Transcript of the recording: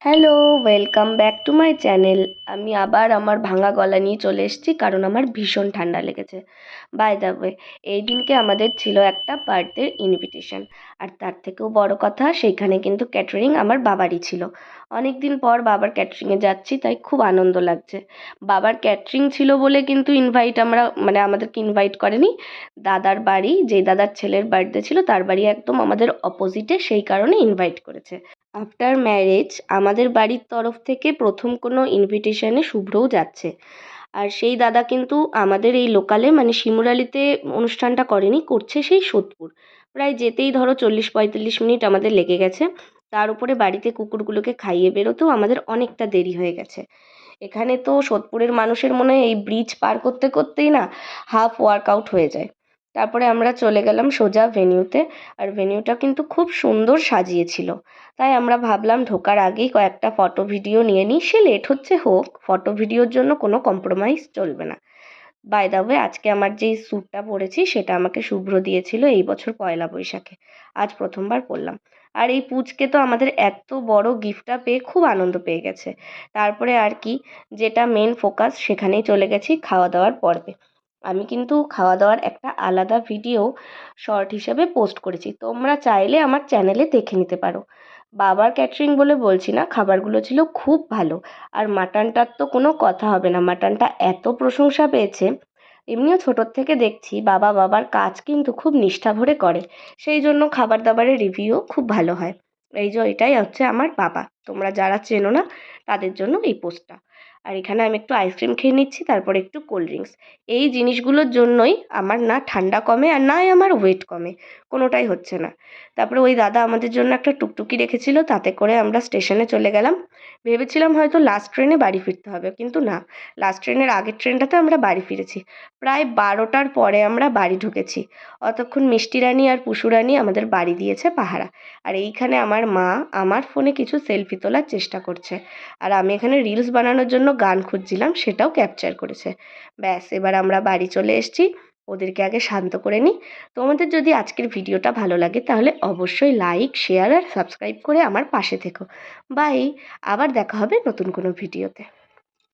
Hello, welcome back to my channel. আমি আবার আমার ভাঙা গলা নিয়ে চলে এসেছি কারণ আমার ভীষণ ঠান্ডা লেগেছে। বাই দ্য ওয়ে, এই দিনকে আমাদের ছিল একটা বার্থডের ইনভিটেশন। আর তার থেকেও বড় কথা, সেইখানে কিন্তু ক্যাটারিং আমার বাবারই ছিল। অনেক দিন পর বাবার ক্যাটারিংয়ে যাচ্ছি, তাই খুব আনন্দ লাগছে। বাবার ক্যাটারিং ছিল বলে কিন্তু আমাদেরকে ইনভাইট করেনি। দাদার বাড়ি, যে দাদার ছেলের বার্থডে ছিল তার বাড়ি একদম আমাদের অপোজিটে, সেই কারণে ইনভাইট করেছে। আফটার ম্যারেজ আমাদের বাড়ির তরফ থেকে প্রথম কোনো ইনভিটেশনে শুভ্রও যাচ্ছে। আর সেই দাদা কিন্তু আমাদের এই লোকালে মানে শিমুরালিতে অনুষ্ঠানটা করেনি, করছে সেই সোদপুর। প্রায় যেতেই ধরো 40-45 মিনিট আমাদের লেগে গেছে। তার উপরে বাড়িতে কুকুরগুলোকে খাইয়ে বেরোতেও আমাদের অনেকটা দেরি হয়ে গেছে। এখানে তো সোদপুরের মানুষের মনে হয় এই ব্রিজ পার করতে করতেই না হাফ ওয়ার্কআউট হয়ে যায়। তারপরে আমরা চলে গেলাম সোজা ভেন্যুতে। আর ভেন্যুটা কিন্তু খুব সুন্দর সাজিয়েছিল। তাই আমরা ভাবলাম ঢোকার আগেই কয়েকটা ফটো ভিডিও নিয়ে নিই, সে লেট হচ্ছে হোক, ফটো ভিডিওর জন্য কোনো কম্প্রোমাইজ চলবে না। বাই দ্য ওয়ে, আজকে আমার যেই স্যুটটা পরেছি সেটা আমাকে শুভ্র দিয়েছিল এই বছর পয়লা বৈশাখে। আজ প্রথমবার পরলাম। আর এই পুচকে তো আমাদের এত বড় গিফটটা পেয়ে খুব আনন্দ পেয়ে গেছে। তারপরে আর কি, যেটা মেন ফোকাস সেখানেই চলে গেছি খাওয়া দাওয়ার পর্বে। আমি কিন্তু খাওয়া দাওয়ার একটা আলাদা ভিডিও শর্ট হিসেবে পোস্ট করেছি, তোমরা চাইলে আমার চ্যানেলে দেখে নিতে পারো। বাবার ক্যাটারিং বলে বলছি না, খাবারগুলো ছিল খুব ভালো। আর মাটনটার তো কোনো কথা হবে না, মাটনটা এত প্রশংসা পেয়েছে। এমনিও ছোটোর থেকে দেখছি বাবার কাজ কিন্তু খুব নিষ্ঠা ভরে করে, সেই জন্য খাবার দাবারের রিভিউও খুব ভালো হয়। এই যে এটাই হচ্ছে আমার বাবা, তোমরা যারা চেনো না তাদের জন্য এই পোস্টটা। আর এখানে আমি একটু আইসক্রিম খেয়ে নিচ্ছি, তারপর একটু কোল্ড ড্রিঙ্কস। এই জিনিসগুলোর জন্যই আমার না ঠান্ডা কমে আর নাই আমার ওয়েট কমে, কোনোটাই হচ্ছে না। তারপরে ওই দাদা আমাদের জন্য একটা টুকটুকি রেখেছিল, তাতে করে আমরা স্টেশনে চলে গেলাম। ভেবেছিলাম হয়তো লাস্ট ট্রেনে বাড়ি ফিরতে হবে, কিন্তু না, লাস্ট ট্রেনের আগের ট্রেনটাতে আমরা বাড়ি ফিরেছি। প্রায় 12টার পরে আমরা বাড়ি ঢুকেছি। অতক্ষণ মিষ্টি রানী আর পুষু রানী আমাদের বাড়ি দিয়েছে পাহারা। আর এইখানে আমার মা আমার ফোনে কিছু সেলফি তোলার চেষ্টা করছে। আর আমি এখানে রিলস বানানোর জন্য গান খুঁজছিলাম, সেটাও ক্যাপচার করেছে। ব্যাস, এবার আমরা বাড়ি চলে এসেছি। ওদেরকে আগে শান্ত করে নিই। তোমাদের যদি আজকের ভিডিওটা ভালো লাগে তাহলে অবশ্যই লাইক, শেয়ার আর সাবস্ক্রাইব করে আমার পাশে থেকো। বাই। আবার দেখা হবে নতুন কোনো ভিডিওতে।